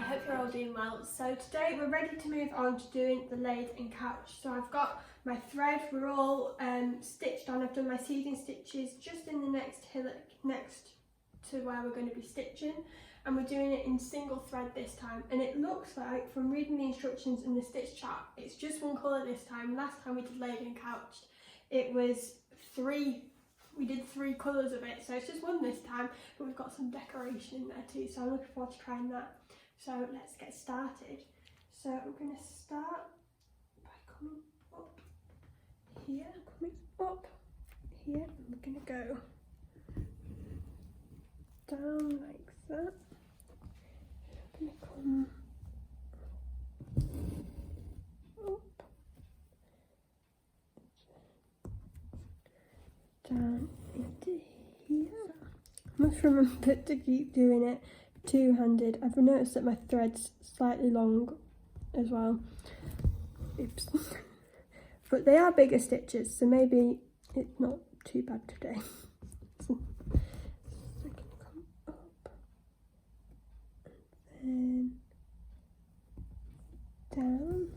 hope you're all doing well. So today we're ready to move on to doing the laid and couch. So I've got my thread, we're all stitched on. I've done my seeding stitches just in the next hillock next to where we're going to be stitching, and we're doing it in single thread this time. And it looks like, from reading the instructions in the stitch chart, it's just one colour this time. Last time we did laid and couched, it was we did three colours of it, so it's just one this time, but we've got some decoration in there too, so I'm looking forward to trying that. So let's get started. So I'm going to start by coming up here, and we're going to go down like that. I'm going to come up, down into here. I must remember to keep doing it two-handed. I've noticed that my thread's slightly long as well. Oops. But they are bigger stitches, so maybe it's not too bad today. So I can come up and then down.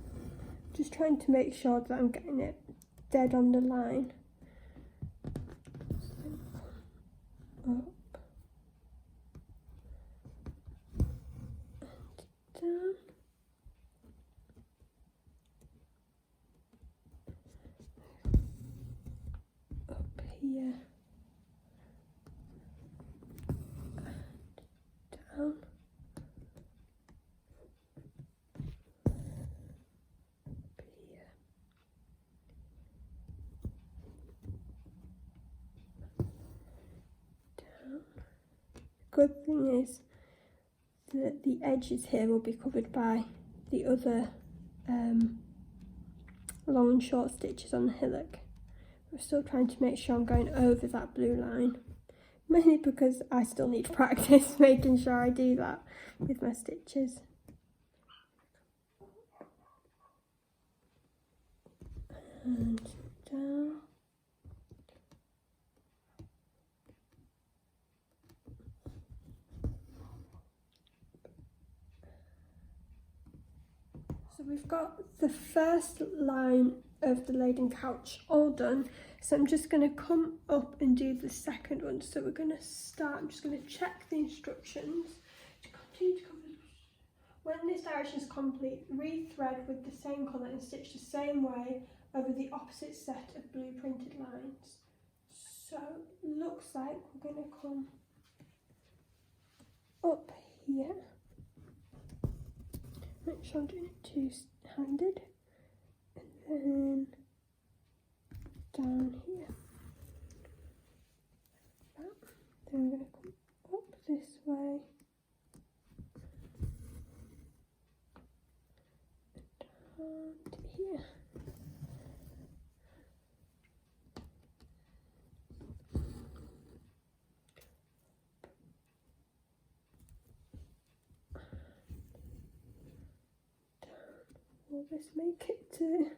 Just trying to make sure that I'm getting it dead on the line. Up and down. Up here and down. Up here. Down. Good thing is that the edges here will be covered by the other long and short stitches on the hillock. I'm still trying to make sure I'm going over that blue line, mainly because I still need practice making sure I do that with my stitches. And down. So we've got the first line of the laid and couch all done, so I'm just going to come up and do the second one. So we're going to start, I'm just going to check the instructions to continue to cover. When this direction is complete, re-thread with the same colour and stitch the same way over the opposite set of blue printed lines. So it looks like we're going to come up here. Make sure I'm doing it two-handed, and then down here. Then I'm going to come up this way, and down to here. Will this make it to?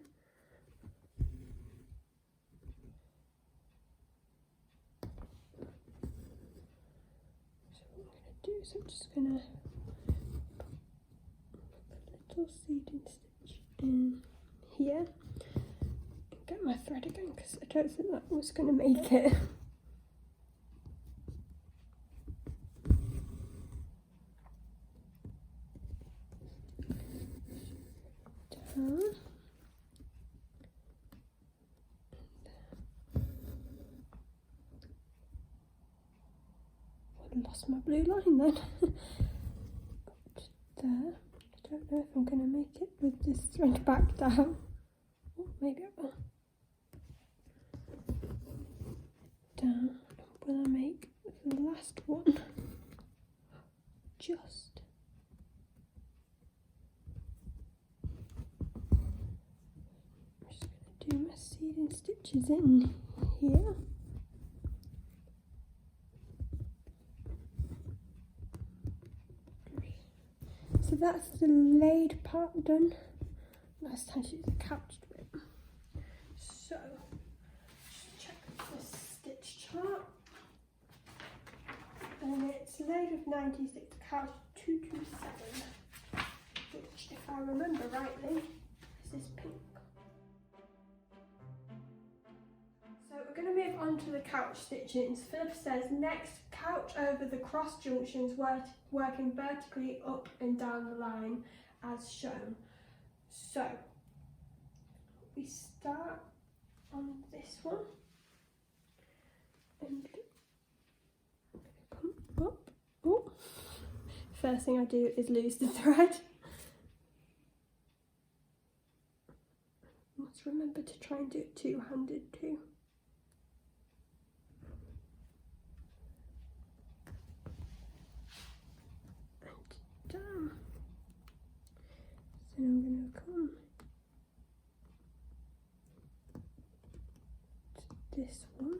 So what I'm going to do is I'm just going to put a little seeding stitch in here and get my thread again, because I don't think that was going to make it. Down. I lost my blue line then. Up to there. I don't know if I'm going to make it with this thread back down. Oh, maybe I will. Down. Will I make the last one? Just. I'm just going to do my seeding stitches in here. So that's the laid part done. Last time she did the couched bit. So, just check the stitch chart. And it's laid with 96, couched 227. which, if I remember rightly, is this pink. So we're going to move on to the couch stitchings. Philippa says, next, couch over the cross junctions, working vertically up and down the line as shown. So we start on this one and come up. Oh, first thing I do is lose the thread. Must remember to try and do it two-handed too. And down. So I'm going to come to this one.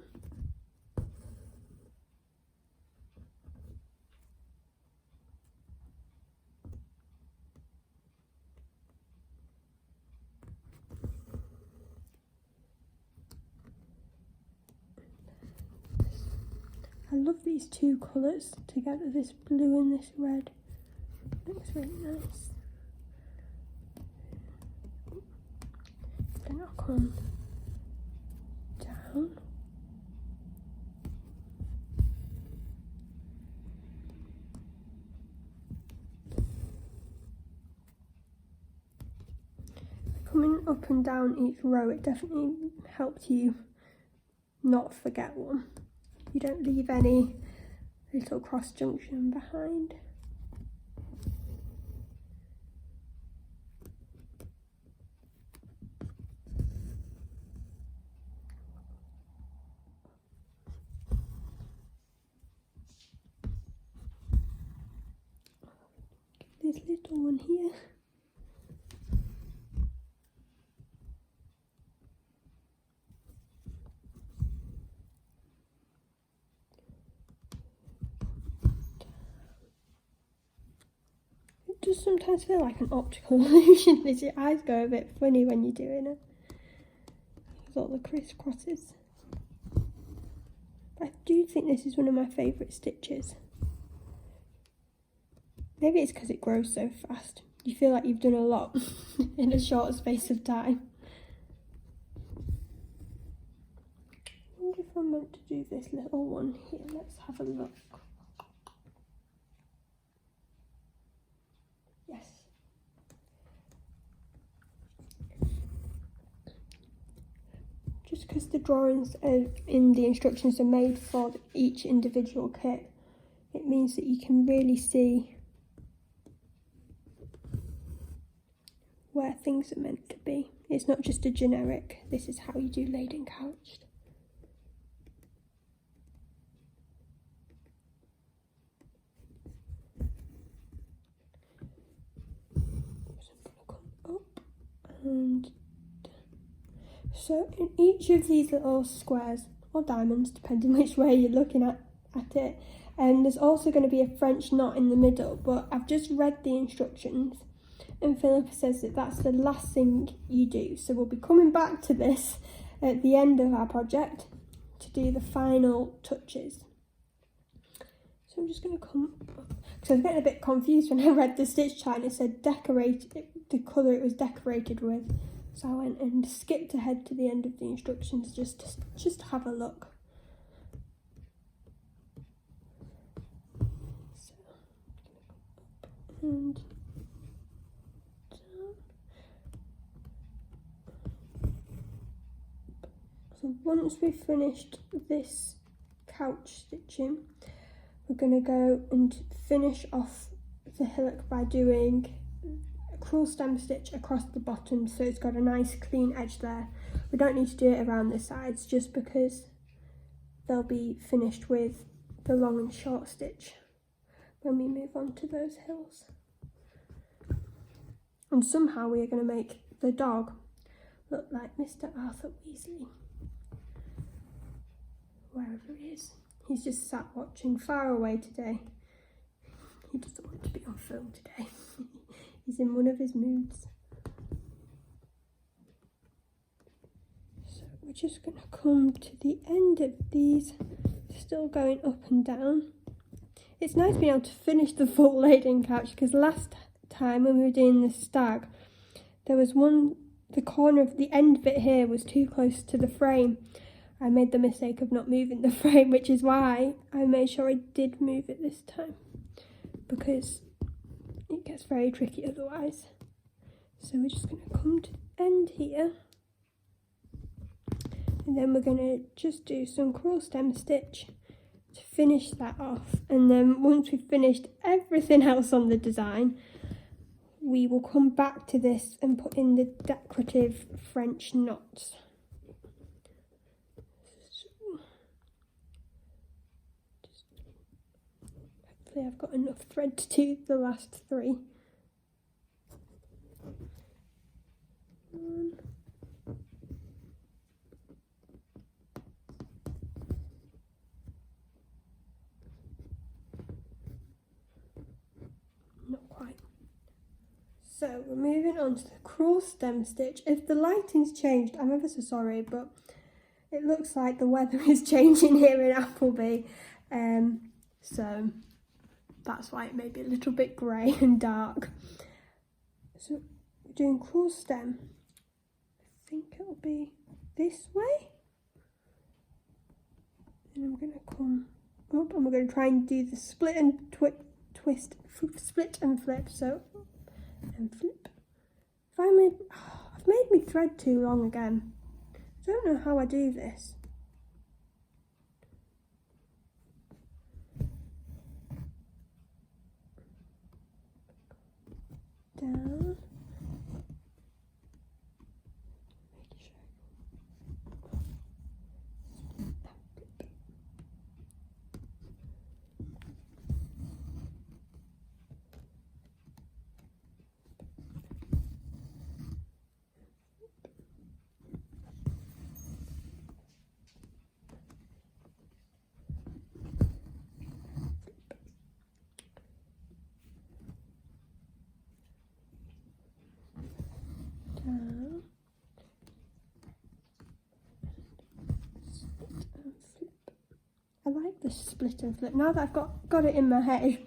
I love these two colours together, this blue and this red. Looks really nice. Then I'll come down. Coming up and down each row, it definitely helps you not forget one. You don't leave any little cross junction behind. This little one here. It does sometimes feel like an optical illusion, as your eyes go a bit funny when you're doing it. With all the crisscrosses. But I do think this is one of my favourite stitches. Maybe it's because it grows so fast. You feel like you've done a lot in a short space of time. I wonder if I'm meant to do this little one here. Let's have a look. Yes. Just because the drawings in the instructions are made for each individual kit, it means that you can really see where things are meant to be. It's not just a generic, this is how you do laid and couched. So I'm going to come up and so in each of these little squares or diamonds, depending which way you're looking at it, and there's also going to be a French knot in the middle, but I've just read the instructions. And Philippa says that that's the last thing you do. So we'll be coming back to this at the end of our project to do the final touches. So I'm just going to come up. Because I was getting a bit confused when I read the stitch chart and it said decorated, the colour it was decorated with. So I went and skipped ahead to the end of the instructions just to have a look. So I'm going to come up and so once we've finished this couch stitching, we're going to go and finish off the hillock by doing a crewel stem stitch across the bottom so it's got a nice clean edge there. We don't need to do it around the sides just because they'll be finished with the long and short stitch when we move on to those hills. And somehow we are going to make the dog look like Mr. Arthur Weasley. Wherever he is. He's just sat watching far away today. He doesn't want to be on film today. He's in one of his moods. So we're just going to come to the end of these, still going up and down. It's nice being able to finish the full laid-in couch because last time when we were doing the stag, there was the corner of the end of it here was too close to the frame. I made the mistake of not moving the frame, which is why I made sure I did move it this time, because it gets very tricky otherwise. So we're just going to come to the end here, and then we're going to just do some crewel stem stitch to finish that off. And then once we've finished everything else on the design, we will come back to this and put in the decorative French knots. Hopefully I've got enough thread to do the last 3. Not quite. So we're moving on to the crewel stem stitch. If the lighting's changed, I'm ever so sorry, but it looks like the weather is changing here in Appleby. So that's why it may be a little bit grey and dark. So we're doing crewel stem. I think it'll be this way. And I'm going to come up and we're going to try and do the split and twist, split and flip. So, and flip. I've made my thread too long again. I don't know how I do this. Down. Making sure. Down. Split and flip. I like the split and flip. Now that I've got it in my head.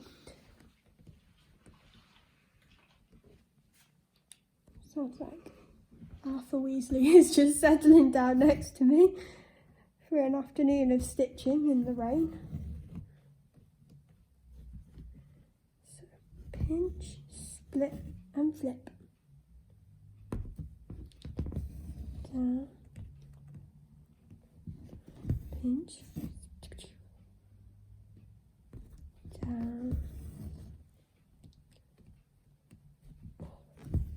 Sounds like Arthur Weasley is just settling down next to me for an afternoon of stitching in the rain. So pinch, split and flip. Down, pinch, down,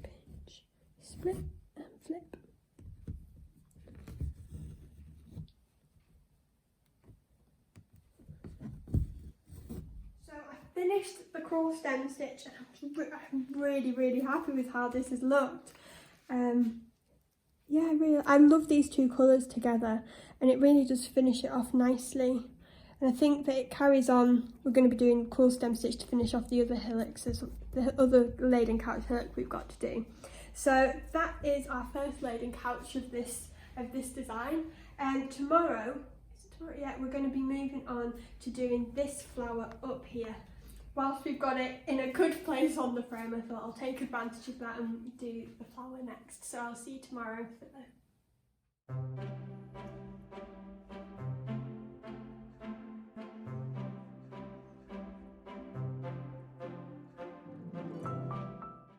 pinch, split and flip. So I finished the crewel stem stitch and I'm really happy with how this has looked. Yeah, I love these 2 colours together, and it really does finish it off nicely. And I think that it carries on. We're going to be doing crewel stem stitch to finish off the other hillocks, the other laid and couch hillock we've got to do. So that is our first laid and couch of this design. And tomorrow, we're going to be moving on to doing this flower up here. Whilst we've got it in a good place on the frame, I thought I'll take advantage of that and do the flower next. So I'll see you tomorrow for that.